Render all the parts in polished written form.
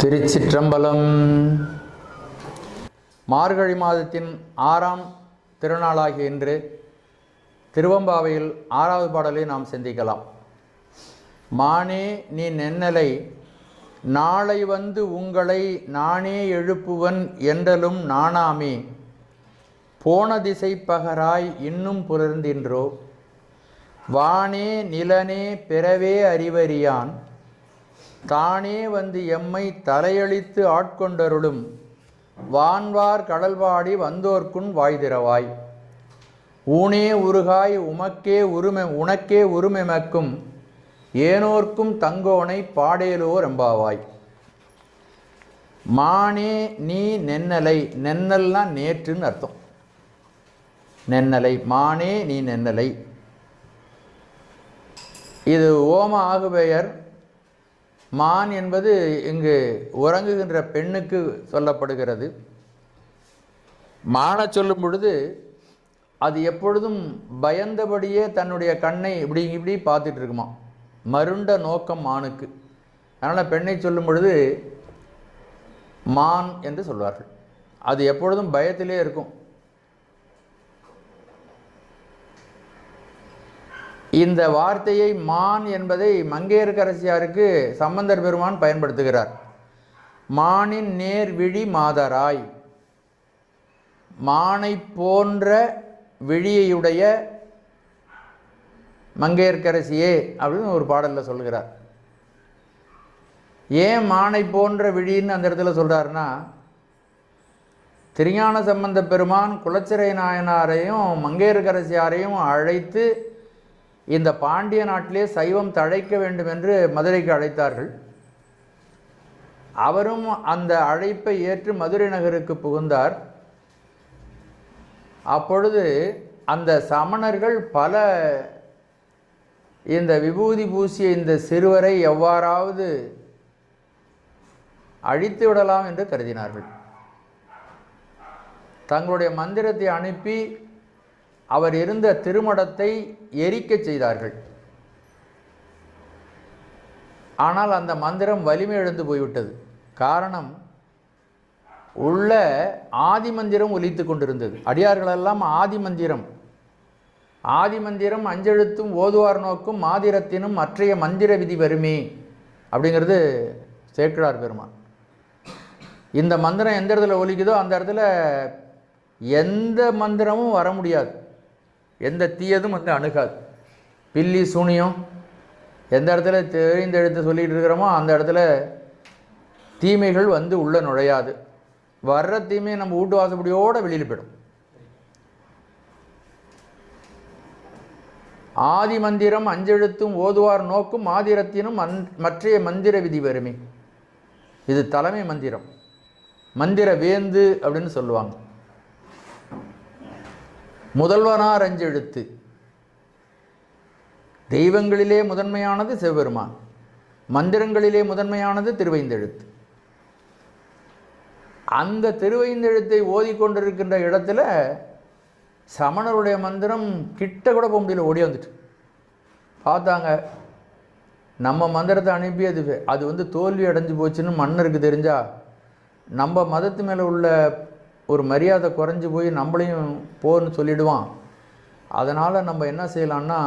திருச்சிற்றம்பலம். மார்கழி மாதத்தின் 6ஆம் திருநாளாகிய இன்று திருவம்பாவையில் 6வது பாடலை நாம் சிந்திக்கலாம். மானே நீ நென்னலை நாளை வந்து உங்களை நானே எழுப்புவன் என்றலும் நாணாமே போன திசை பகராய் இன்னும் புலர்ந்தின்றோ வானே நிலனே பிறவே அறிவறியான் தானே வந்து எம்மை தலையளித்து ஆட்கொண்டருளும் வான்வார் கடல்வாடி வந்தோர்க்குன் வாய்திரவாய் ஊனே உருகாய் உனக்கே உருமெமக்கும் ஏனோர்க்கும் தங்கோனை பாடேலோர் எம்பாவாய். மானே நீ நென்னலை, நென்னல்னா நேற்றுன்னு அர்த்தம். நென்னலை, மானே நீ நென்னலை, இது ஓம ஆகுபெயர். மான் என்பது இங்கு உறங்குகின்ற பெண்ணுக்கு சொல்லப்படுகிறது. மான சொல்லும் பொழுது அது எப்பொழுதும் பயந்தபடியே தன்னுடைய கண்ணை இப்படி இப்படி பார்த்துட்டு இருக்குமா, மருண்ட நோக்கம் மானுக்கு. அதனால் பெண்ணை சொல்லும் பொழுது மான் என்று சொல்வார்கள். அது எப்பொழுதும் பயத்திலே இருக்கும். இந்த வார்த்தையை மான் என்பதை மங்கையர்க்கரசியாருக்கு சம்பந்தர் பெருமான் பயன்படுத்துகிறார். மானின் நேர் விழி மாதராய், மானை போன்ற விழியையுடைய மங்கையர்க்கரசியே அப்படின்னு ஒரு பாடலில் சொல்கிறார். ஏன் மானை போன்ற விழின்னு அந்த இடத்துல சொல்கிறாருன்னா, திருஞான சம்பந்த பெருமான் குலச்சிறை நாயனாரையும் மங்கையர்க்கரசியாரையும் அழைத்து இந்த பாண்டிய நாட்டிலே சைவம் தழைக்க வேண்டும் என்று மதுரைக்கு அழைத்தார்கள். அவரும் அந்த அழைப்பை ஏற்று மதுரை நகருக்கு புகுந்தார். அப்பொழுது அந்த சமணர்கள் பல இந்த விபூதி பூசிய இந்த சிறுவரை எவ்வாறாவது அழித்து விடலாம் என்று கருதினார்கள். தங்களுடைய மந்திரத்தை அனுப்பி அவர் இருந்த திருமடத்தை எரிக்க செய்தார்கள். ஆனால் அந்த மந்திரம் வலிமை இழந்து போய்விட்டது. காரணம், உள்ள ஆதி மந்திரம் ஒலித்து கொண்டிருந்தது. அடியார்களெல்லாம் ஆதி மந்திரம் அஞ்செழுத்தும் ஓதுவார் நோக்கும் மாதிரத்தினும் மற்றைய மந்திர விதி வருமே அப்படிங்கிறது சேக்கிழார் பெருமான். இந்த மந்திரம் எந்த இடத்துல ஒலிக்குதோ அந்த இடத்துல எந்த மந்திரமும் வர முடியாது, எந்த தீயதும் அணுகாது. பில்லி சூனியம் எந்த இடத்துல தெரிந்தெழுத்து சொல்லிகிட்டு இருக்கிறோமோ அந்த இடத்துல தீமைகள் வந்து உள்ள நுழையாது. வர்ற தீமையை நம்ம வீட்டு வாசப்படியோடு வெளியில் போயிடும். ஆதி மந்திரம் அஞ்செழுத்தும் ஓதுவார் நோக்கும் மாதிரத்தினும் மற்றைய மந்திர விதி வருமே. இது தலைமை மந்திரம், மந்திர வேந்து அப்படின்னு சொல்லுவாங்க. முதல்வனார் அஞ்செழுத்து, தெய்வங்களிலே முதன்மையானது சிவபெருமான், மந்திரங்களிலே முதன்மையானது திருவைந்தெழுத்து. அந்த திருவைந்தெழுத்தை ஓதிக்கொண்டிருக்கின்ற இடத்துல சமணருடைய மந்திரம் கிட்ட கூட போக முடியல, ஓடி வந்துட்டு பார்த்தாங்க. நம்ம மந்திரத்தை அனுப்பி அது தோல்வி அடைஞ்சு போச்சுன்னு மன்னருக்கு தெரிஞ்சா நம்ம மதத்து மேலே உள்ள ஒரு மரியாதை குறைஞ்சி போய் நம்மளையும் போன்னு சொல்லிடுவான். அதனால் நம்ம என்ன செய்யலான்னா,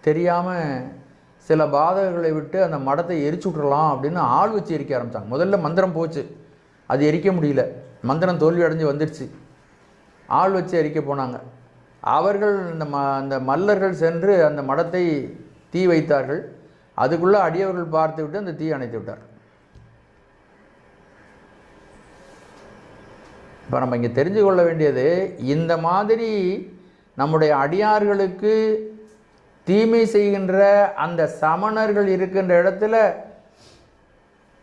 தெரியாமல் சில பாதகர்களை விட்டு அந்த மடத்தை எரிச்சு விட்றலாம் அப்படின்னு ஆள் வச்சு எரிக்க ஆரம்பித்தாங்க. முதல்ல மந்திரம் போச்சு, அது எரிக்க முடியல, மந்திரம் தோல்வி அடைஞ்சு வந்துடுச்சு. ஆள் வச்சு எரிக்க போனாங்க. அவர்கள் அந்த மல்லர்கள் சென்று அந்த மடத்தை தீ வைத்தார்கள். அதுக்குள்ளே அடியவர்கள் பார்த்து விட்டு அந்த தீ அணைத்து விட்டார். இப்போ நம்ம இங்கே தெரிஞ்சு கொள்ள வேண்டியது, இந்த மாதிரி நம்முடைய அடியார்களுக்கு தீமை செய்கின்ற அந்த சமணர்கள் இருக்கின்ற இடத்துல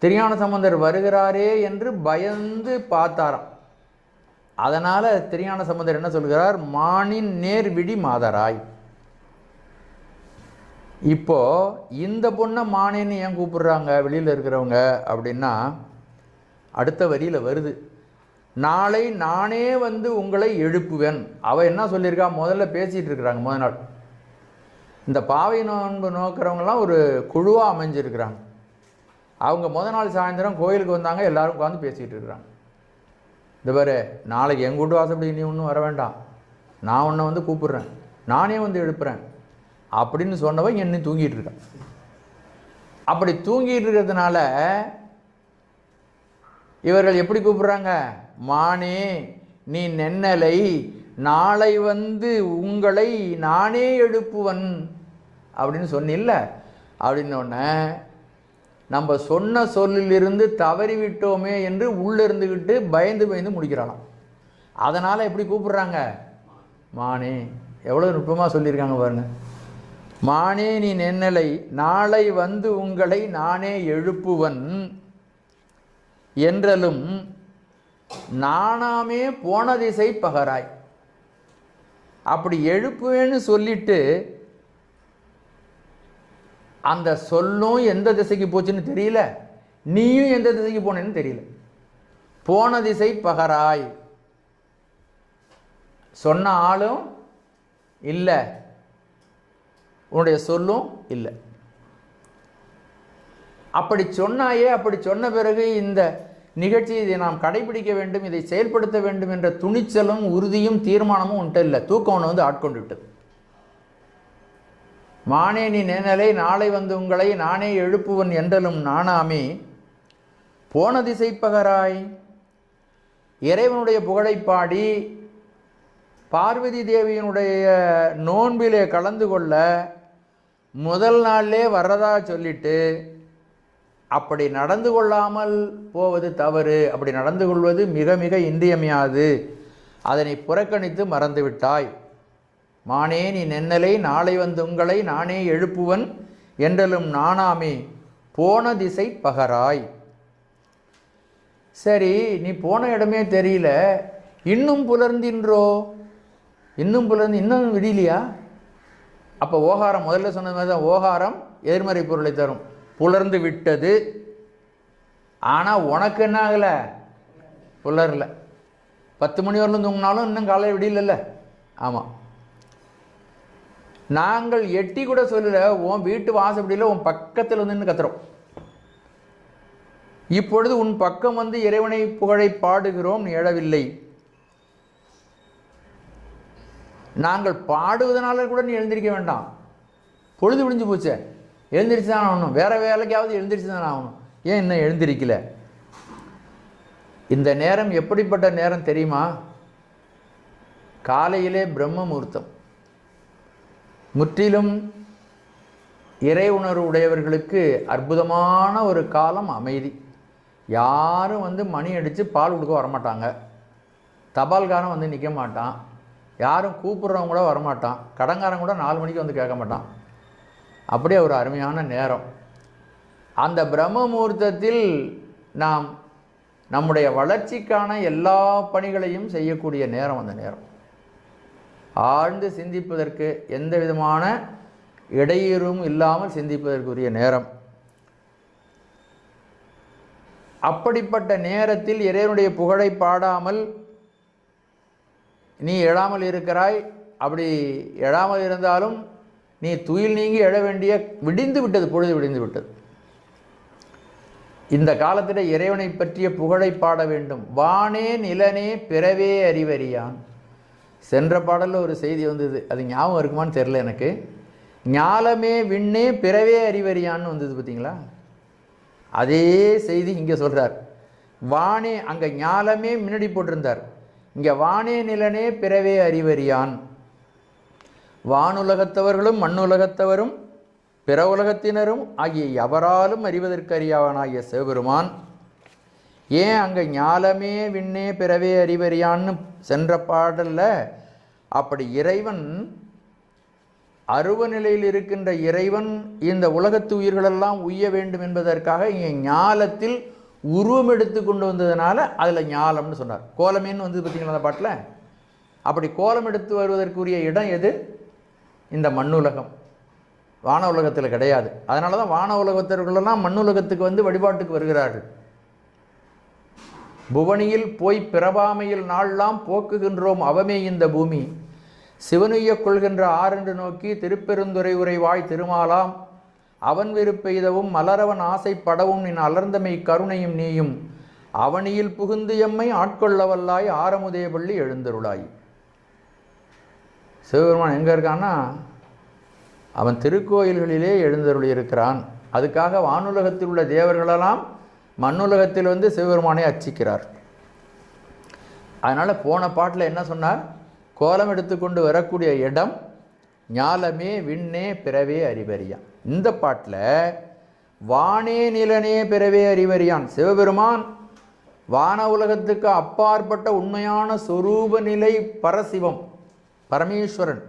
திருஞான சம்பந்தர் வருகிறாரே என்று பயந்து பார்த்தாராம். அதனால் திருஞான சம்பந்தர் என்ன சொல்கிறார், மானின் நேர் விழி மாதராய். இப்போ இந்த பொண்ணை மானேன்னு ஏன் கூப்பிடுறாங்க வெளியில் இருக்கிறவங்க அப்படின்னா, அடுத்த வரியில் வருது, நாளை நானே வந்து உங்களை எழுப்புவேன். அவள் என்ன சொல்லியிருக்கா, முதல்ல பேசிகிட்டு இருக்கிறாங்க. முதல் நாள் இந்த பாவை நோன்பு நோக்கிறவங்களாம் ஒரு குழுவாக அமைஞ்சிருக்கிறாங்க. அவங்க நாள் சாயந்தரம் கோயிலுக்கு வந்தாங்க, எல்லோரும் உட்காந்து பேசிகிட்டு இருக்கிறாங்க. இந்த பாரு, நாளைக்கு எங்கள் வீட்டு வாசப்படி நீ ஒன்றும் வர வேண்டாம், நான் உன்னை வந்து கூப்பிட்றேன், நானே வந்து எழுப்புறேன் அப்படின்னு சொன்னவன் என்ன தூங்கிட்டு இருக்கான். அப்படி தூங்கிட்டு இருக்கிறதுனால இவர்கள் எப்படி கூப்பிடுறாங்க? மானே நீ நென்னலை, நாளை வந்து உங்களை நானே எழுப்புவன் அப்படின்னு சொன்னில்ல. அப்படின்னோடனே நம்ம சொன்ன சொல்லிலிருந்து தவறி விட்டோமே என்று உள்ளே இருந்துக்கிட்டு பயந்து பயந்து முடிக்கிறாளாம். அதனால் எப்படி கூப்பிடுறாங்க? மானே. எவ்வளோ நுட்பமாக சொல்லியிருக்காங்க பாருங்க. மானே நீ நென்னலை, நாளை வந்து உங்களை நானே எழுப்புவன் என்றலும் நானாமே போன திசை பகராய். அப்படி எழுப்புவேன்னு சொல்லிட்டு அந்த சொல்லும் எந்த திசைக்கு போச்சுன்னு தெரியல, நீயும் எந்த திசைக்கு போனேன்னு தெரியல. போன திசை பகராய். சொன்ன ஆளும் இல்லை, உன்னுடைய சொல்லும் இல்லை. அப்படி சொன்னாயே, அப்படி சொன்ன பிறகு இந்த நிகழ்ச்சி இதை நாம் கடைபிடிக்க வேண்டும், இதை செயல்படுத்த வேண்டும் என்ற துணிச்சலும் உறுதியும் தீர்மானமும் உன்ட்ட இல்லை. தூக்கம் ஒன்று வந்து ஆட்கொண்டு விட்டது. மானே நீ நேனலை, நாளை வந்து உங்களை நானே எழுப்புவன் என்றலும் நானாமே போன திசை பகராய். இறைவனுடைய புகழை பாடி பார்வதி தேவியினுடைய நோன்பிலே கலந்து கொள்ள முதல் நாளிலே வர்றதா சொல்லிட்டு அப்படி நடந்து கொள்ளாமல் போவது தவறு, அப்படி நடந்து கொள்வது மிக மிக இன்றியமையாது, அதனை புறக்கணித்து மறந்துவிட்டாய். மானே நீ நென்னலை, நாளை வந்து உங்களை நானே எழுப்புவன் என்றலும் நானாமே போன திசை பகராய். சரி, நீ போன இடமே தெரியல, இன்னும் புலர்ந்தின்றோ? இன்னும் புலர்ந்து இன்னும் விடியலையா? அப்போ ஓகாரம் முதல்ல சொன்ன மாதிரி தான், ஓகாரம் எதிர்மறை பொருளை தரும். புலர்ந்து விட்டது. ஆனால் உனக்கு என்ன ஆகலை? புலரல. 10 மணி வரலும் தூங்கினாலும் இன்னும் காலையில் விடியல. ஆமாம், நாங்கள் எட்டி கூட சொல்லல, உன் வீட்டு வாசப்படியில் உன் பக்கத்தில் வந்து கத்துறோம். இப்பொழுது உன் பக்கம் வந்து இறைவனை புகழை பாடுகிறோம், நீ எழவில்லை. நாங்கள் பாடுவதனால கூட நீ எழுந்திருக்க வேண்டாம், பொழுது விடிஞ்சு போச்சே, எழுந்திரிச்சு தான் ஆகணும், வேற வேலைக்காவது எழுந்திரிச்சு தான் ஆகணும், ஏன் இன்னும் எழுந்திருக்கல? இந்த நேரம் எப்படிப்பட்ட நேரம் தெரியுமா? காலையிலே பிரம்ம முகூர்த்தம். முற்றிலும் இறை உணர்வு உடையவர்களுக்கு அற்புதமான ஒரு காலம், அமைதி. யாரும் வந்து மணி அடித்து பால் கொடுக்க வரமாட்டாங்க, தபால்காரன் வந்து நிற்க மாட்டான், யாரும் கூப்பிட்றவங்க கூட வரமாட்டான், கடங்காரன் கூட 4 மணிக்கு வந்து கேட்க மாட்டான். அப்படியே ஒரு அருமையான நேரம். அந்த பிரம்ம முகூர்த்தத்தில் நாம் நம்முடைய வளர்ச்சிக்கான எல்லா பணிகளையும் செய்யக்கூடிய நேரம். அந்த நேரம் ஆழ்ந்து சிந்திப்பதற்கு, எந்த விதமான இடையூறும் இல்லாமல் சிந்திப்பதற்குரிய நேரம். அப்படிப்பட்ட நேரத்தில் இறைவனுடைய புகழை பாடாமல் நீ எழாமல் இருக்கிறாய். அப்படி எழாமல் இருந்தாலும் நீ துயில் நீங்கி எழ வேண்டிய விடிந்து விட்டது, பொழுது விடிந்து விட்டது. இந்த காலத்தில் இறைவனை பற்றிய புகழை பாட வேண்டும். வானே நிலனே பிறவே அறிவறியான். சென்ற பாடலில் ஒரு செய்தி வந்தது, அது ஞாபகம் இருக்குமான்னு தெரில எனக்கு. ஞாலமே விண்ணே பிறவே அறிவறியான்னு வந்தது, பார்த்தீங்களா? அதே செய்தி இங்கே சொல்கிறார். வானே, அங்கே ஞாலமே முன்னாடி போட்டிருந்தார், இங்கே வானே நிலனே பிறவே அறிவறியான். வானுலகத்தவர்களும் மண்ணுலகத்தவரும் பிற உலகத்தினரும் ஆகிய எவராலும் அறிவதற்கறியவனாகிய சிவபெருமான். ஏன் அங்கே ஞாலமே விண்ணே பிறவே அறிவறியான்னு சென்ற பாடலில் அப்படி இறைவன், அருவ நிலையில் இருக்கின்ற இறைவன் இந்த உலகத்து உயிர்களெல்லாம் உய்ய வேண்டும் என்பதற்காக இங்கே ஞாலத்தில் உருவம் எடுத்து கொண்டு வந்ததுனால அதில் ஞாலம்னு சொன்னார். கோலமேன்னு வந்து பார்த்தீங்களா அந்த பாட்டில்? அப்படி கோலம் எடுத்து வருவதற்குரிய இடம் எது? இந்த மண்ணுலகம். வான உலகத்தில் கிடையாது. அதனால தான் வான உலகத்தவர்களெல்லாம் மண்ணுலகத்துக்கு வந்து வழிபாட்டுக்கு வருகிறார்கள். புவனியில் போய் பிறவாமையில் நாள்லாம் போக்குகின்றோம் அவமே இந்த பூமி, சிவனுய்ய கொள்கின்ற ஆரென்று நோக்கி திருப்பெருந்துறை உரைவாய் திருமாலாம் அவன் வெறுப்பெய்தவும் மலரவன் ஆசைப்படவும் நின் அலர்ந்தமை கருணையும் நீயும் அவனியில் புகுந்து எம்மை ஆட்கொள்ளவல்லாய் ஆரமுதே பள்ளி எழுந்தருளாய். சிவபெருமான் எங்கே இருக்கான்னா அவன் திருக்கோயில்களிலே எழுந்தருளி இருக்கிறான். அதுக்காக வானுலகத்தில் உள்ள தேவர்களெல்லாம் மண்ணுலகத்தில் வந்து சிவபெருமானை அர்ச்சிக்கிறார். அதனால் போன பாட்டில் என்ன சொன்னார்? கோலம் எடுத்துக்கொண்டு வரக்கூடிய இடம் ஞாலமே விண்ணே பிறவே அறிவறியான். இந்த பாட்டில் வானே நிலனே பிறவே அறிவறியான். சிவபெருமான் வான உலகத்துக்கு அப்பாற்பட்ட உண்மையான சொரூப நிலை பரசிவம் பரமேஸ்வரன்.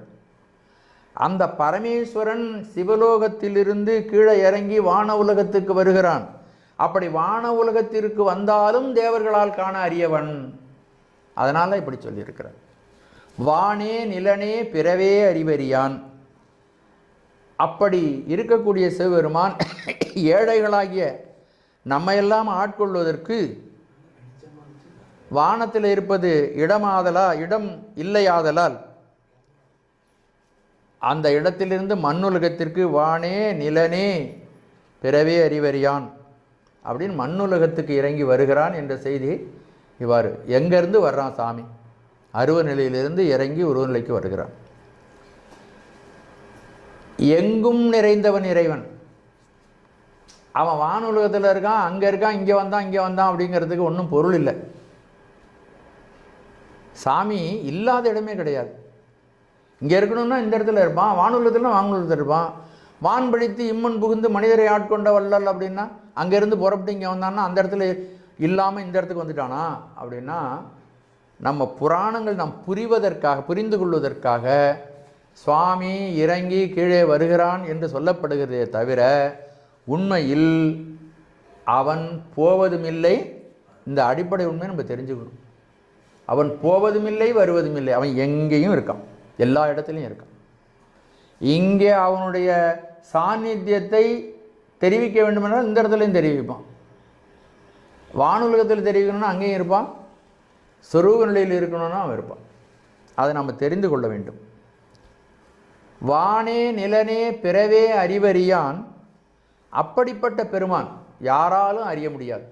அந்த பரமேஸ்வரன் சிவலோகத்திலிருந்து கீழே இறங்கி வான உலகத்துக்கு வருகிறான். அப்படி வான உலகத்திற்கு வந்தாலும் தேவர்களால் காண அறியவன். அதனால் இப்படி சொல்லியிருக்கிறார். வானே நிலனே பிறவே அறிவறியான். அப்படி இருக்கக்கூடிய சிவபெருமான் ஏழைகளாகிய நம்மையெல்லாம் ஆட்கொள்வதற்கு வானத்தில் இருப்பது இடம் இல்லையாதலால் அந்த இடத்திலிருந்து மண்ணுலகத்திற்கு வானே நிலனே பிறவே அறிவறியான் அப்படின்னு மண்ணுலகத்துக்கு இறங்கி வருகிறான் என்ற செய்தி இவ்வாறு. எங்கேருந்து வர்றான் சாமி? அருவ நிலையிலிருந்து இறங்கி உருவ நிலைக்கு வருகிறான். எங்கும் நிறைந்தவன் இறைவன். அவன் வானுலகத்தில் இருக்கான், அங்கே இருக்கான், இங்கே வந்தான் அப்படிங்கிறதுக்கு ஒன்றும் பொருள் இல்லை. சாமி இல்லாத இடமே கிடையாது. இங்கே இருக்கணும்னா இந்த இடத்துல இருப்பான், வானுலகத்தில் வானுலகத்தில் இருப்பான். வான் படித்து இம்மன் புகுந்து மனிதரை ஆட்கொண்ட வள்ளல் அப்படின்னா அங்கேருந்து புறப்பட்டு இங்கே வந்தான்னா அந்த இடத்துல இல்லாமல் இந்த இடத்துக்கு வந்துட்டானா அப்படின்னா நம்ம புராணங்கள் நாம் புரிந்து கொள்வதற்காக சுவாமி இறங்கி கீழே வருகிறான் என்று சொல்லப்படுகிறதே தவிர உண்மையில் அவன் போவதும் இல்லை. இந்த அடிப்படை உண்மையை நம்ம தெரிஞ்சுக்கணும். அவன் போவதும் இல்லை, வருவதும் இல்லை. அவன் எங்கேயும் இருக்கான், எல்லா இடத்துலையும் இருக்கான். இங்கே அவனுடைய சாநித்தியத்தை தெரிவிக்க வேண்டுமென்றால் இந்த இடத்துலையும் தெரிவிப்பான். வானுலகத்தில் தெரிவிக்கணும்னா அங்கேயும் இருப்பான், சொரூப நிலையில் இருக்கணும்னா அவன் இருப்பான். அதை நம்ம தெரிந்து கொள்ள வேண்டும். வானே நிலனே பிறவே அறிவறியான். அப்படிப்பட்ட பெருமான் யாராலும் அறிய முடியாது.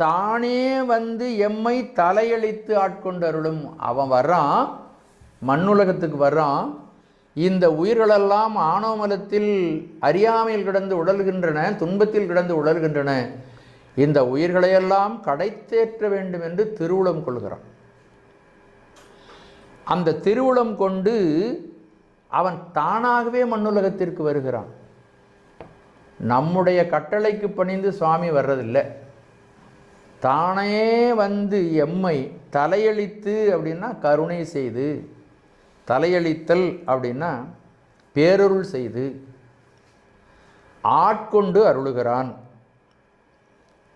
தானே வந்து எம்மை தலையளித்து ஆட்கொண்டு அருளும். அவன் வர்றான், மண்ணுலகத்துக்கு வர்றான். இந்த உயிர்களெல்லாம் ஆணவமலத்தில் அறியாமையில் கிடந்து உடல்கின்றன, துன்பத்தில் கிடந்து உடல்கின்றன. இந்த உயிர்களையெல்லாம் கடைத்தேற்ற வேண்டும் என்று திருவுளம் கொள்கிறான். அந்த திருவுளம் கொண்டு அவன் தானாகவே மண்ணுலகத்திற்கு வருகிறான். நம்முடைய கட்டளைக்கு பணிந்து சுவாமி வர்றதில்லை. தானே வந்து எம்மை தலையளித்து அப்படின்னா கருணை செய்து, தலையளித்தல் அப்படின்னா பேரருள் செய்து ஆட்கொண்டு அருளுகிறான்.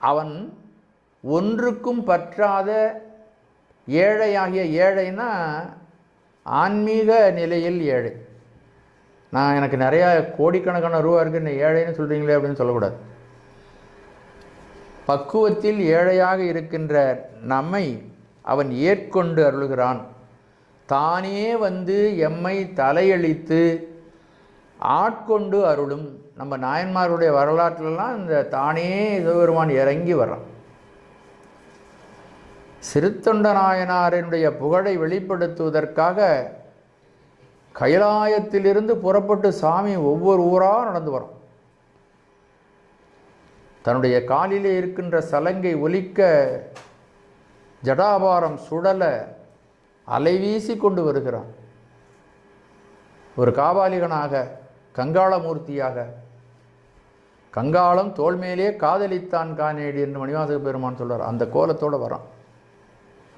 அவன் ஒன்றுக்கும் பற்றாத ஏழையாகிய, ஏழைன்னா ஆன்மீக நிலையில் ஏழை. எனக்கு நிறையா கோடிக்கணக்கான ரூபா இருக்குது, என்ன ஏழைன்னு சொல்கிறீங்களே அப்படின்னு சொல்லக்கூடாது. பக்குவத்தில் ஏழையாக இருக்கின்ற நம்மை அவன் ஏற்கொண்டு அருளுகிறான். தானே வந்து எம்மை தலையளித்து ஆட்கொண்டு அருளும். நம்ம நாயன்மாருடைய வரலாற்றிலலாம் இந்த தானே சிவபெருமான் இறங்கி வர்றான். சிறுத்தொண்ட நாயனாரினுடைய புகழை வெளிப்படுத்துவதற்காக கைலாயத்திலிருந்து புறப்பட்டு சாமி ஒவ்வொரு ஊராக நடந்து வரும். தன்னுடைய காலிலே இருக்கின்ற சலங்கை ஒலிக்க, ஜடாபாரம் சுடல, அலைவீசி கொண்டு வருகிறான். ஒரு காபாலிகனாக, கங்காளமூர்த்தியாக, கங்காளம் தோள்மேலே காதலித்தான் காணேடி என்று மணிவாசக பெருமான் சொல்றார். அந்த கோலத்தோடு வரான்.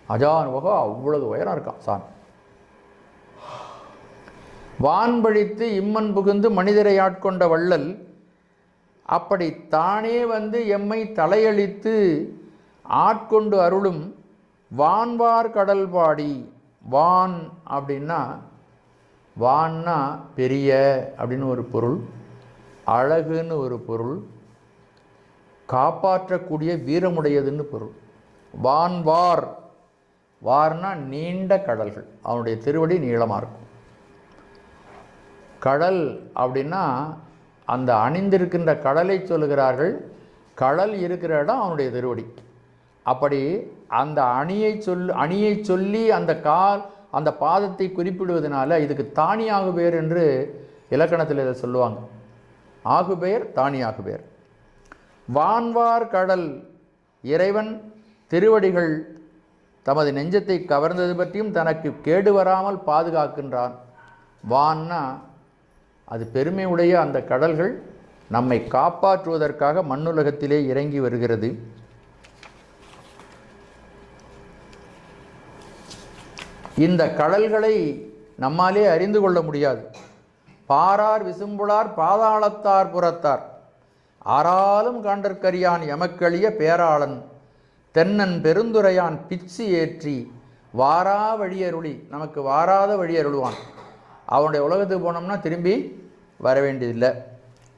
அஜானுபகம் அவ்வளவு உயரம் இருக்கான் சாமி. வான்பழித்து இம்மன் புகுந்து மனிதரை ஆட்கொண்ட வள்ளல் அப்படி தானே வந்து எம்மை தலையளித்து ஆட்கொண்டு அருளும். வான்வார் கடல் பாடி. வான் அப்படின்னா, வான்னா பெரிய அப்படின்னு ஒரு பொருள், அழகுன்னு ஒரு பொருள், காப்பாற்றக்கூடிய வீரமுடையதுன்னு பொருள். வான்வார், வார்னா நீண்ட கடல்கள். அவனுடைய திருவடி நீளமாக இருக்கும். கடல் அப்படின்னா அந்த அணிந்திருக்கின்ற கடலை சொல்லுகிறார்கள். கடல் இருக்கிற இடம் அவனுடைய திருவடி. அப்படி அந்த அணியை சொல்லி அந்த பாதத்தை குறிப்பிடுவதனால இதுக்கு தானி ஆகுபெயர் என்று இலக்கணத்தில் இதை சொல்லுவாங்க. ஆகுபெயர் தானி ஆகுபெயர். வான்வார் கடல் இறைவன் திருவடிகள் தமது நெஞ்சத்தை கவர்ந்தது பற்றியும் தனக்கு கேடு வராமல் பாதுகாக்கின்றான். வான்னா அது பெருமையுடைய அந்த கடல்கள் நம்மை காப்பாற்றுவதற்காக மண்ணுலகத்திலே இறங்கி வருகிறது. இந்த கடல்களை நம்மாலே அறிந்து கொள்ள முடியாது. பாரார் விசும்புளார் பாதாளத்தார் புறத்தார் ஆறாலும் காண்டற்கரியான் எமக்களிய பேராளன் தென்னன் பெருந்துரையான் பிச்சு ஏற்றி வாரா வழியருளி நமக்கு வாராத வழியருளுவான். அவனுடைய உலகத்துக்கு போனோம்னா திரும்பி வர வேண்டியதில்லை.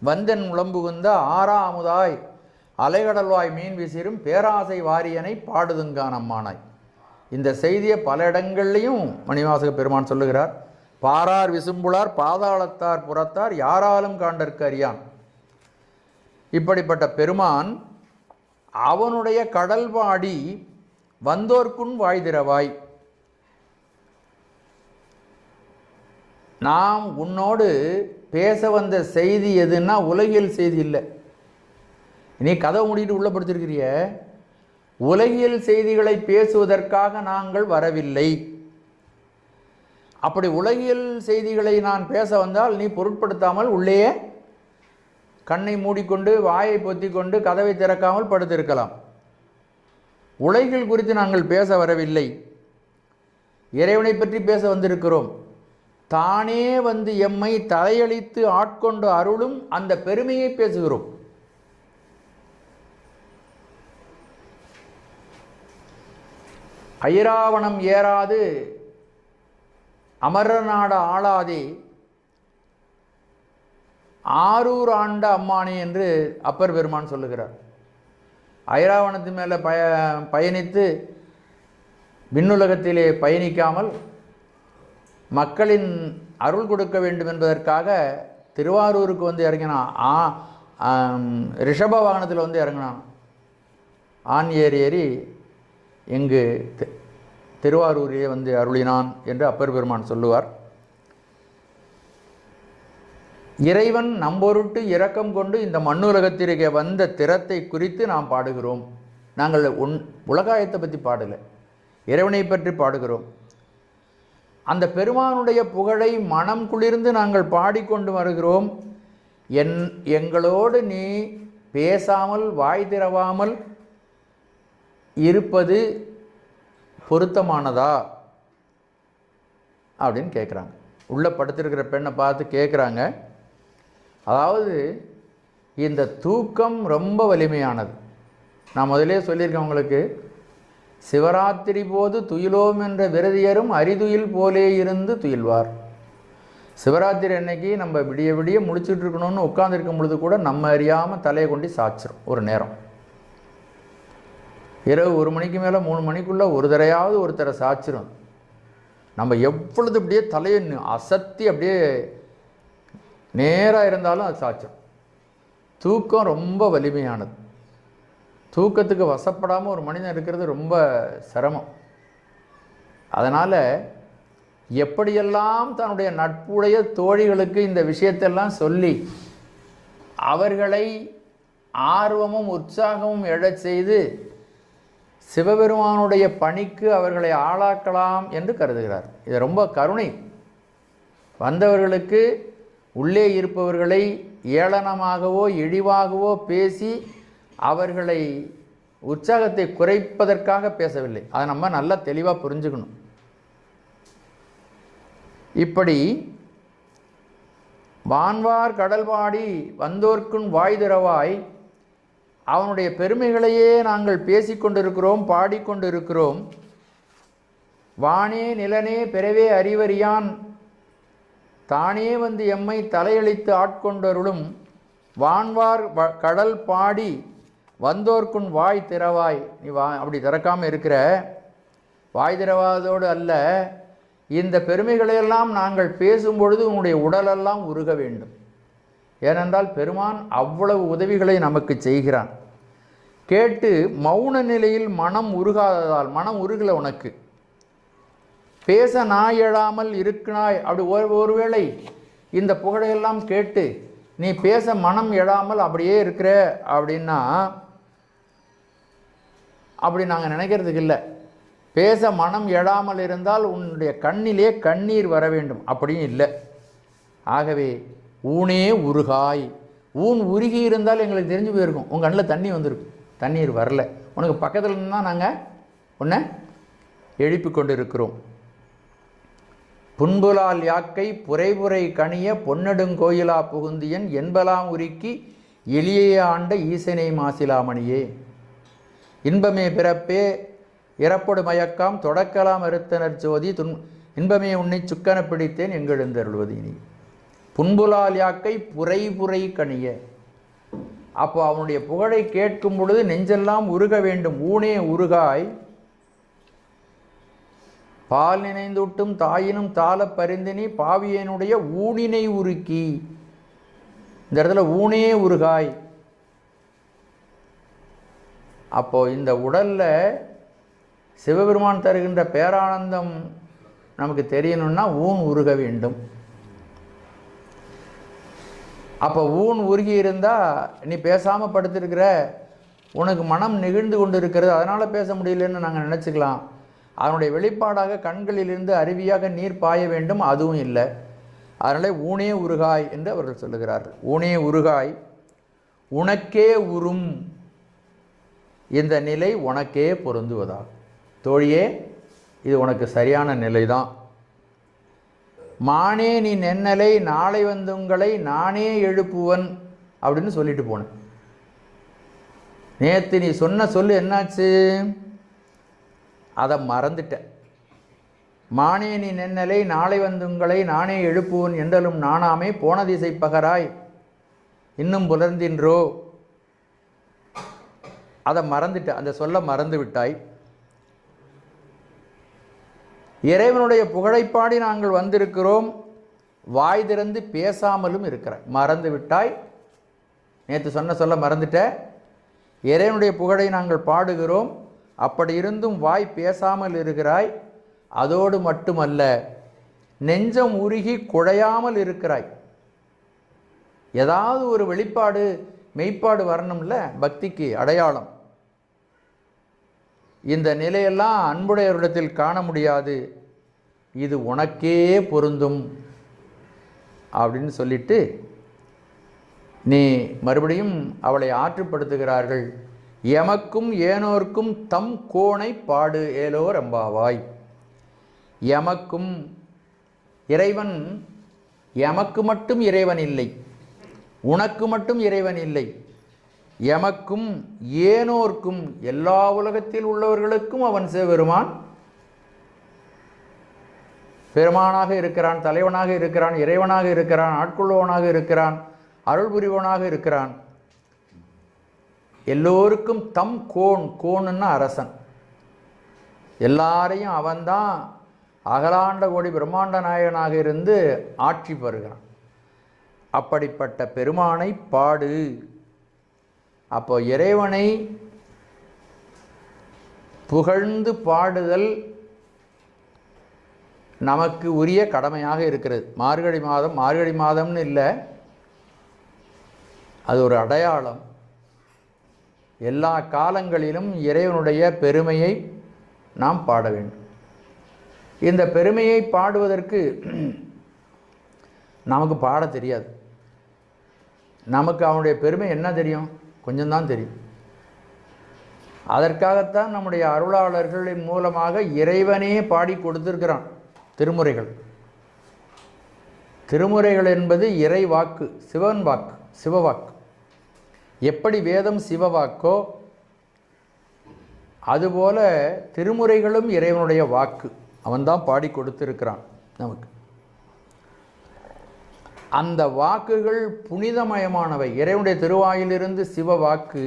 வந்தன் உளம்புகுந்த ஆறா அமுதாய் அலைகடல்வாய் மீன் விசிறும் பேராசை வாரியனை பாடுதுங்கான் அம்மானாய். இந்த செய்தியை பல இடங்கள்லையும் மணிவாசக பெருமான் சொல்லுகிறார். பாரார் விசும்புளார் பாதாளத்தார் புறத்தார் யாராலும் காண்டற்கு அறியான். இப்படிப்பட்ட பெருமான் அவனுடைய கடல் பாடி வந்தோர்க்குன் வாய்திரவாய். நாம் உன்னோடு பேச வந்த செய்தி எதுன்னா உலகியல் செய்தி இல்லை. நீ கதவை மூடிட்டு உள்ள படுத்திருக்கிறிய, உலகியல் செய்திகளை பேசுவதற்காக நாங்கள் வரவில்லை. அப்படி உலகியல் செய்திகளை நான் பேச வந்தால் நீ பொருட்படுத்தாமல் உள்ளே கண்ணை மூடிக்கொண்டு வாயை பொத்திக்கொண்டு கதவை திறக்காமல் படுத்திருக்கலாம். உலகில் குறித்து நாங்கள் பேச வரவில்லை, இறைவனை பற்றி பேச வந்திருக்கிறோம். தானே வந்து எம்மை தலையளித்து ஆட்கொண்டு அருளும் அந்த பெருமையை பேசுகிறோம். ஐராவணம் ஏறாது அமர நாட ஆளாதே ஆரூர் ஆண்ட அம்மானே என்று அப்பர் பெருமான் சொல்லுகிறார். ஐராவணத்து மேலே பயணித்து விண்ணுலகத்திலே பயணிக்காமல் மக்களின் அருள் கொடுக்க வேண்டும் என்பதற்காக திருவாரூருக்கு வந்து இறங்கினான். ரிஷப வாகனத்தில் வந்து இறங்கினான். ஆண் ஏறி இங்கு திருவாரூரிலே வந்து அருளினான் என்று அப்பர் பெருமான் சொல்லுவார். இறைவன் நம்பொருட்டு இரக்கம் கொண்டு இந்த மண்ணுலகத்திற்கு வந்த திறத்தை குறித்து நாம் பாடுகிறோம். நாங்கள் உலகாயத்தை பற்றி பாடலை, இறைவனை பற்றி பாடுகிறோம். அந்த பெருமானுடைய புகழை மனம் குளிர்ந்து நாங்கள் பாடிக்கொண்டு வருகிறோம். எங்களோடு நீ பேசாமல் வாய் திறவாமல் இருப்பது பொருத்தமானதா அப்படின்னு கேட்குறாங்க. உள்ளே படுத்திருக்கிற பெண்ணை பார்த்து கேட்குறாங்க. அதாவது இந்த தூக்கம் ரொம்ப வலிமையானது. நான் முதலே சொல்லியிருக்கேன் உங்களுக்கு, சிவராத்திரி போது துயிலோம் என்ற விரதியரும் அரிதுயில் போலே இருந்து துயில்வார். சிவராத்திரி அன்னைக்கு நம்ம விடிய விடிய முடிச்சுட்டு இருக்கணும்னு உட்காந்துருக்கும் பொழுது கூட நம்ம அறியாமல் தலையை கொண்டு சாய்ச்சிரும். ஒரு நேரம் இரவு 1 மணிக்கு மேலே 3 மணிக்குள்ளே ஒரு தரையாவது ஒருத்தரை சாய்ச்சிரும். நம்ம எவ்வளவு அப்படியே தலையை அசத்தி அப்படியே நேராக இருந்தாலும் அது சாய்ச்சிரும். தூக்கம் ரொம்ப வலிமையானது. தூக்கத்துக்கு வசப்படாமல் ஒரு மனிதன் இருக்கிறது ரொம்ப சிரமம். அதனால் எப்படியெல்லாம் தன்னுடைய நட்புடைய தோழிகளுக்கு இந்த விஷயத்தெல்லாம் சொல்லி அவர்களை ஆர்வமும் உற்சாகமும் எழச் செய்து சிவபெருமானுடைய பணிக்கு அவர்களை ஆளாக்கலாம் என்று கருதுகிறார். இது ரொம்ப கருணை. வந்தவர்களுக்கு உள்ளே இருப்பவர்களை ஏளனமாகவோ இழிவாகவோ பேசி அவர்களை உற்சாகத்தை குறைப்பதற்காக பேசவில்லை. அதை நம்ம நல்லா தெளிவாக புரிஞ்சுக்கணும். இப்படி வான்வார் கடல் பாடி வந்தோர்க்குன் வாய் திறவாய், அவனுடைய பெருமைகளையே நாங்கள் பேசிக்கொண்டிருக்கிறோம், பாடிக்கொண்டிருக்கிறோம். வானே நிலனே பிறவே அறிவறியான் தானே வந்து எம்மை தலையளித்து ஆட்கொண்டருளும் வான்வார் கடல் பாடி வந்தோர்க்குன் வாய் திறவாய். நீ அப்படி திறக்காமல் இருக்கிற, வாய் திறவாதோடு அல்ல, இந்த பெருமைகளையெல்லாம் நாங்கள் பேசும்பொழுது உன்னுடைய உடலெல்லாம் உருக வேண்டும். ஏனென்றால் பெருமான் அவ்வளவு உதவிகளை நமக்கு செய்கிறான். கேட்டு மௌன நிலையில் மனம் உருகாததால், மனம் உருகலை உனக்கு, பேச நாய் எழாமல் இருக்குனாய். அப்படி ஒருவேளை இந்த புகழையெல்லாம் கேட்டு நீ பேச மனம் எழாமல் அப்படியே இருக்கிற அப்படின்னா, அப்படி நாங்கள் நினைக்கிறதுக்கு இல்லை. பேச மனம் எழாமல் இருந்தால் உன்னுடைய கண்ணிலே கண்ணீர் வர வேண்டும், அப்படியும் இல்லை. ஆகவே ஊனே உருகாய், ஊன் உருகி இருந்தால் எங்களுக்கு தெரிஞ்சு போயிருக்கும், உங்கள் கண்ணில் தண்ணி வந்திருக்கும். தண்ணீர் வரல, உனக்கு பக்கத்தில் இருந்தால் நாங்கள் உன்னை எழுப்பி கொண்டு இருக்கிறோம். புன்புலால் யாக்கை புரைபுரை கணிய பொன்னெடுங்கோயிலா புகுந்தியன் என்பலாம் உருக்கி எளியே ஆண்ட ஈசனை மாசிலாமணியே. இன்பமே பிறப்பே இறப்பொடு மயக்காம் தொடக்கலாம் அறுத்தனர் ஜோதி இன்பமே உன்னை சுக்கன பிடித்தேன் எங்கெழுந்தருள்வது இனி. புன்புலால் யாக்கை புரைபுரை கணிய. அப்போ அவனுடைய புகழை கேட்கும் பொழுது நெஞ்செல்லாம் உருக வேண்டும். ஊனே உருகாய், பால் நினைந்தூட்டும் தாயினும் தாள பரிந்தினி பாவியனுடைய ஊனினை உருக்கி. இந்த இடத்துல ஊனே உருகாய். அப்போ இந்த உடல்ல சிவபெருமான் தருகின்ற பேரானந்தம் நமக்கு தெரியணும்னா ஊன் உருக வேண்டும். அப்போ ஊன் உருகி இருந்தால் நீ பேசாமல் படுத்திருக்கிற, உனக்கு மனம் நெகிழ்ந்து கொண்டு இருக்கிறது, அதனால் பேச முடியலன்னு நாங்கள் நினச்சிக்கலாம். அதனுடைய வெளிப்பாடாக கண்களிலிருந்து அருவியாக நீர் பாய வேண்டும், அதுவும் இல்லை. அதனால் ஊனே உருகாய் என்று அவர்கள் சொல்லுகிறார்கள். ஊனே உருகாய் உனக்கே உறும், இந்த நிலை உனக்கே பொருந்துவதாகும். தோழியே, இது உனக்கு சரியான நிலை தான். மானே நீ நென்னலை நாளை வந்துங்களை நானே எழுப்புவன் அப்படின்னு சொல்லிட்டு போனேன். நேற்று நீ சொன்ன சொல்லு என்னாச்சு? அதை மறந்துட்ட. மானே நீ நென்னலை நாளை வந்துங்களை நானே எழுப்புவன் என்றலும் நானாமே போன திசை பகராய் இன்னும் புலர்ந்தின்றோ. அதை மறந்துட்ட, அந்த சொல்ல மறந்து விட்டாய். இறைவனுடைய புகழைப்பாடி நாங்கள் வந்திருக்கிறோம், வாய் திறந்து பேசாமலும் இருக்கிறாய். மறந்து விட்டாய், நேற்று சொன்ன சொல்ல மறந்துட்ட. இறைவனுடைய புகழை நாங்கள் பாடுகிறோம், அப்படி இருந்தும் வாய் பேசாமல் இருக்கிறாய். அதோடு மட்டுமல்ல, நெஞ்சம் உருகி குழையாமல் இருக்கிறாய். ஏதாவது ஒரு வெளிப்பாடு மெய்ப்பாடு வரணும்ல, பக்திக்கு அடையாளம். இந்த நிலையெல்லாம் அன்புடையவரிடத்தில் காண முடியாது, இது உனக்கே பொருந்தும் அப்படின்னு சொல்லிட்டு நீ மறுபடியும் அவளை ஆற்றுப்படுத்துகிறார்கள். எமக்கும் ஏனோர்க்கும் தம் கோணை பாடு ஏலோர் அம்பாவாய். எமக்கும் இறைவன், எமக்கு மட்டும் இறைவன் இல்லை, உனக்கு மட்டும் இறைவன் இல்லை. எமக்கும் ஏனோர்க்கும் எல்லா உலகத்தில் உள்ளவர்களுக்கும் அவன் சிவபெருமான் பெருமானாக இருக்கிறான், தலைவனாக இருக்கிறான், இறைவனாக இருக்கிறான், ஆட்கொள்வனாக இருக்கிறான், அருள் புரிவனாக இருக்கிறான். எல்லோருக்கும் தம் கோன், கோணுன்னா அரசன், எல்லாரையும் அவன்தான் அகலாண்ட கோடி பிரம்மாண்ட நாயகனாக இருந்து ஆட்சி பெறுகிறான். அப்படிப்பட்ட பெருமானை பாடு. அப்போ இறைவனை புகழ்ந்து பாடுதல் நமக்கு உரிய கடமையாக இருக்கிறது. மார்கழி மாதம், மார்கழி மாதம்னு இல்லை, அது ஒரு அடையாளம். எல்லா காலங்களிலும் இறைவனுடைய பெருமையை நாம் பாட வேண்டும். இந்த பெருமையை பாடுவதற்கு நமக்கு பாட தெரியாது. நமக்கு அவனுடைய பெருமை என்ன தெரியும்? கொஞ்சம்தான் தெரியும். அதற்காகத்தான் நம்முடைய அருளாளர்களின் மூலமாக இறைவனே பாடி கொடுத்திருக்கிறான் திருமுறைகள். திருமுறைகள் என்பது இறை வாக்கு, சிவன் வாக்கு, சிவவாக்கு. எப்படி வேதம் சிவவாக்கோ அதுபோல திருமுறைகளும் இறைவனுடைய வாக்கு, அவன்தான் பாடி கொடுத்திருக்கிறான் நமக்கு. அந்த வாக்குகள் புனிதமயமானவை. இறைவனுடைய திருவாயிலிருந்து சிவ வாக்கு,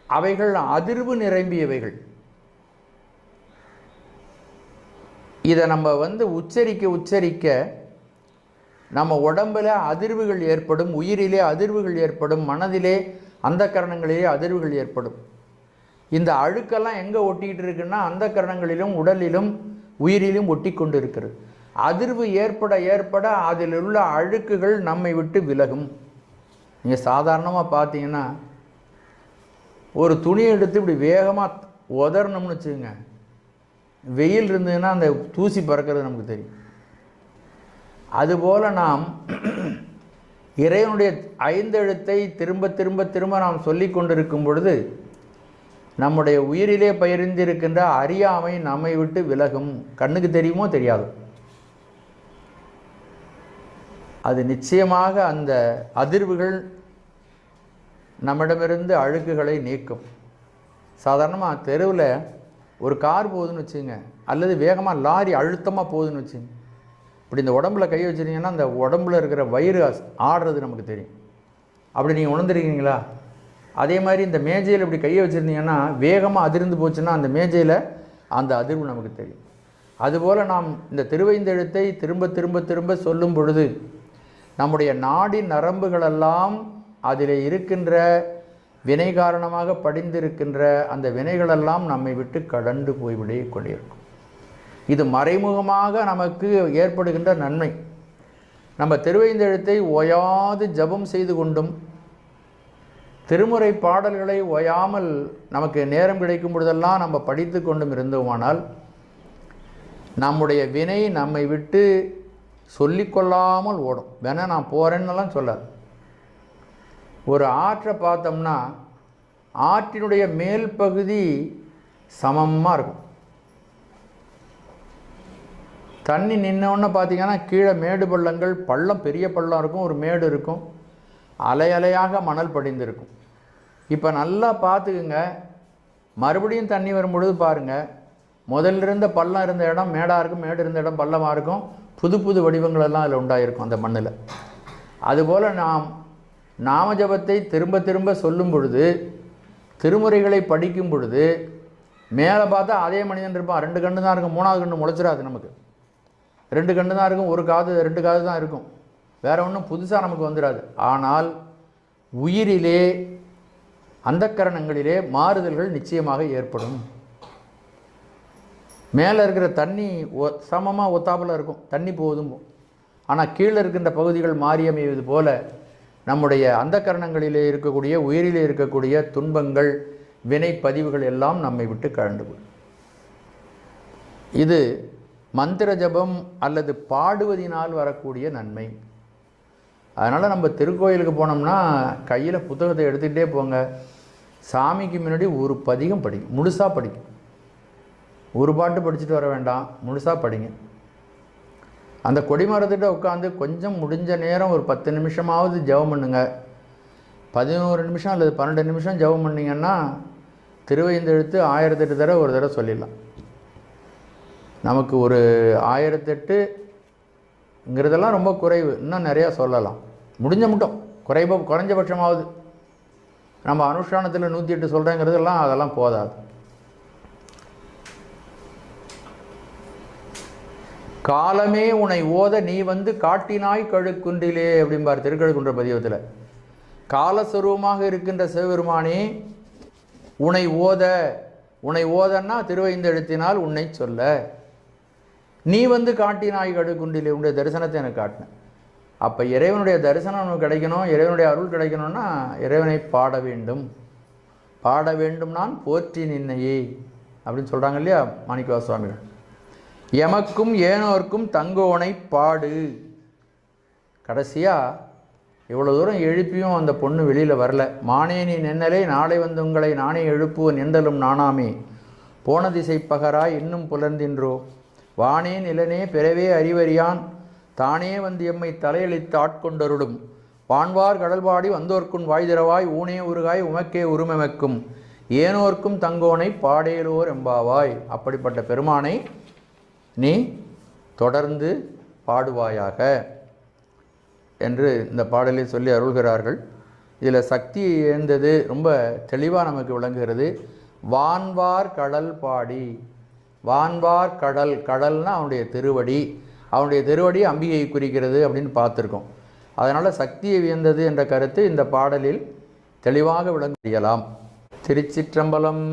அவைகள் அதிர்வு நிரம்பியவைகள். இதை நம்ம உச்சரிக்க உச்சரிக்க நம்ம உடம்பில் அதிர்வுகள் ஏற்படும், உயிரிலே அதிர்வுகள் ஏற்படும், மனதிலே அந்த கரணங்களிலே அதிர்வுகள் ஏற்படும். இந்த அழுக்கெல்லாம் எங்கே ஒட்டிக்கிட்டு இருக்குன்னா அந்த கரணங்களிலும் உடலிலும் உயிரிலும் ஒட்டி கொண்டு இருக்கிறது. அதிர்வு ஏற்பட ஏற்பட அதில் உள்ள அழுக்குகள் நம்மை விட்டு விலகும். நீங்கள் சாதாரணமாக பார்த்தீங்கன்னா ஒரு துணியை எடுத்து இப்படி வேகமாக உதறணும்னு வச்சுக்கோங்க, வெயில் இருந்ததுன்னா அந்த தூசி பறக்கிறது நமக்கு தெரியும். அதுபோல் நாம் இறைவனுடைய ஐந்தெழுத்தை திரும்ப திரும்ப திரும்ப நாம் சொல்லி கொண்டிருக்கும் பொழுது நம்முடைய உயிரிலே பயிர்ந்திருக்கின்ற அறியாமை நம்மை விட்டு விலகும். கண்ணுக்கு தெரியுமோ தெரியாது, அது நிச்சயமாக அந்த அதிர்வுகள் நம்மிடமிருந்து அழுக்குகளை நீக்கும். சாதாரணமாக தெருவில் ஒரு கார் போகுதுன்னு வச்சுங்க, அல்லது வேகமாக லாரி அழுத்தமாக போகுதுன்னு வச்சுங்க, இப்படி இந்த உடம்புல கை வச்சுருந்தீங்கன்னா அந்த உடம்புல இருக்கிற வயிறு ஆடுறது நமக்கு தெரியும். அப்படி நீங்கள் உணர்ந்துருக்கீங்களா? அதே மாதிரி இந்த மேஜையில் இப்படி கையை வச்சுருந்தீங்கன்னா வேகமாக அதிர்ந்து போச்சுன்னா அந்த மேஜையில் அந்த அதிர்வு நமக்கு தெரியும். அதுபோல் நாம் இந்த திருவைந்தெழுத்தை திரும்ப திரும்ப திரும்ப சொல்லும் பொழுது நம்முடைய நாடி நரம்புகளெல்லாம் அதில் இருக்கின்ற வினை காரணமாக படிந்திருக்கின்ற அந்த வினைகளெல்லாம் நம்மை விட்டு கடந்து போய்விடே கொண்டிருக்கும். இது மறைமுகமாக நமக்கு ஏற்படுகின்ற நன்மை. நம்ம திருவைந்தெழுத்தை ஓயாது ஜபம் செய்து கொண்டும் திருமுறை பாடல்களை ஓயாமல் நமக்கு நேரம் கிடைக்கும் பொழுதெல்லாம் நம்ம படித்து கொண்டும் இருந்தோமானால் நம்முடைய வினை நம்மை விட்டு சொல்லிக்கொள்ளாமல் ஓடும். வேணா நான் போகிறேன்னெல்லாம் சொல்லாது. ஒரு ஆற்றை பார்த்தோம்னா ஆற்றினுடைய மேல் பகுதி சமமாக இருக்கும். தண்ணி நின்னோன்னு பார்த்தீங்கன்னா கீழே மேடு பள்ளங்கள், பள்ளம் பெரிய பள்ளம் இருக்கும், ஒரு மேடு இருக்கும், அலை அலையாக மணல் படிந்திருக்கும். இப்போ நல்லா பார்த்துக்குங்க, மறுபடியும் தண்ணி வரும்பொழுது பாருங்கள், முதல்ல இருந்த பள்ளம் இருந்த இடம் மேடாக இருக்கும், மேடு இருந்த இடம் பள்ளமாக இருக்கும், புது புது வடிவங்களெல்லாம் அதில் உண்டாயிருக்கும் அந்த மண்ணில். அதுபோல் நாம் நாமஜபத்தை திரும்ப திரும்ப சொல்லும் பொழுது, திருமுறைகளை படிக்கும் பொழுது மேலே பார்த்தா அதே மனிதன் இருப்பான், 2 கண்ணு தான் இருக்கும், 3வது கண்ணு முளைச்சிடாது. நமக்கு 2 கண்ணு தான் இருக்கும், ஒரு காது 2 காது தான் இருக்கும், வேறு ஒன்றும் புதுசாக நமக்கு வந்துடாது. ஆனால் உயிரிலே அந்த கரணங்களிலே மாறுதல்கள் நிச்சயமாக ஏற்படும். மேலே இருக்கிற தண்ணி சமமாக ஒத்தாப்பில் இருக்கும், தண்ணி போதும். ஆனால் கீழே இருக்கின்ற பகுதிகள் மாறி அமைவது போல நம்முடைய அந்த கரணங்களிலே இருக்கக்கூடிய உயிரிலே இருக்கக்கூடிய துன்பங்கள் வினை பதிவுகள் எல்லாம் நம்மை விட்டு கழண்டு போகும். இது மந்திர ஜபம் அல்லது பாடுவதினால் வரக்கூடிய நன்மை. அதனால் நம்ம திருக்கோயிலுக்கு போனோம்னா கையில் புத்தகத்தை எடுத்துக்கிட்டே போங்க. சாமிக்கு முன்னாடி ஒரு பதிகம் படிக்கும், முழுசாக படிக்கும். ஒரு பாட்டு படிச்சுட்டு வர வேண்டாம், முழுசாக படிங்க. அந்த கொடிமரத்திட்ட உட்காந்து கொஞ்சம் முடிஞ்ச நேரம் ஒரு 10 நிமிஷமாவது ஜெபம் பண்ணுங்க. 11 நிமிஷம் அல்லது 12 நிமிஷம் ஜெபம் பண்ணிங்கன்னா திருவைந்தெழுத்து 1008 தடவை ஒரு தடவை சொல்லிடலாம். நமக்கு ஒரு 1008ங்கிறதெல்லாம் ரொம்ப குறைவு, இன்னும் நிறையா சொல்லலாம். முடிஞ்ச மட்டும் குறைஞ்சபட்சமாவது. நம்ம அனுஷ்டானத்தில் 108 சொல்கிறேங்கிறதெல்லாம் அதெல்லாம் போதாது. காலமே உனை ஓத நீ வந்து காட்டினாய் கழுக்குன்றிலே அப்படிம்பார் திருக்கழுக்குன்ற பதிவத்தில். காலஸ்வரூபமாக இருக்கின்ற சிவபெருமானே உனை ஓதன்னா திருவைந்தெழுத்தினால் உன்னை சொல்ல, நீ வந்து காட்டினாய் கழுக்குன்றிலே, உன்னுடைய தரிசனத்தை எனக்கு காட்டின. அப்போ இறைவனுடைய தரிசனம் நமக்கு கிடைக்கணும், இறைவனுடைய அருள் கிடைக்கணும்னா இறைவனை பாட வேண்டும். பாட வேண்டும் நான் போற்றி நின்னையே அப்படின்னு சொல்கிறாங்க இல்லையா மாணிக்கவாசக சுவாமிகள். எமக்கும் ஏனோர்க்கும் தங்கோனை பாடு. கடைசியாக இவ்வளோ தூரம் எழுப்பியும் அந்த பொண்ணு வெளியில் வரல. மானே நீ நென்னலே நாளை வந்து உங்களை நானே எழுப்புவன் என்றலும் நானாமே, போன திசை பகராய் இன்னும் புலர்ந்தின்றோ, வானே நிலனே பிறவே அறிவறியான் தானே வந்து எம்மை தலையளித்து ஆட்கொண்டருடும், வான்வார் கடல்பாடி வந்தோர்க்குன் வாய்திரவாய் ஊனே உருகாய் உமக்கே உருமெமக்கும், ஏனோர்க்கும் தங்கோனை பாடேலோர் எம்பாவாய். அப்படிப்பட்ட பெருமானை நீ தொடர்ந்து பாடுவாயாக என்று இந்த பாடலில் சொல்லி அருள்கிறார்கள். இதில் சக்தி எழுந்தது ரொம்ப தெளிவாக நமக்கு விளங்குகிறது. வான்வார் கடல் பாடி, வான்வார் கடல், கடல்னா அவனுடைய திருவடி, அவனுடைய திருவடி அம்பிகையை குறிக்கிறது அப்படின்னு பார்த்துருக்கோம். அதனால் சக்தியை வியந்தது என்ற கருத்து இந்த பாடலில் தெளிவாக விளங்கலாம். திருச்சிற்றம்பலம்.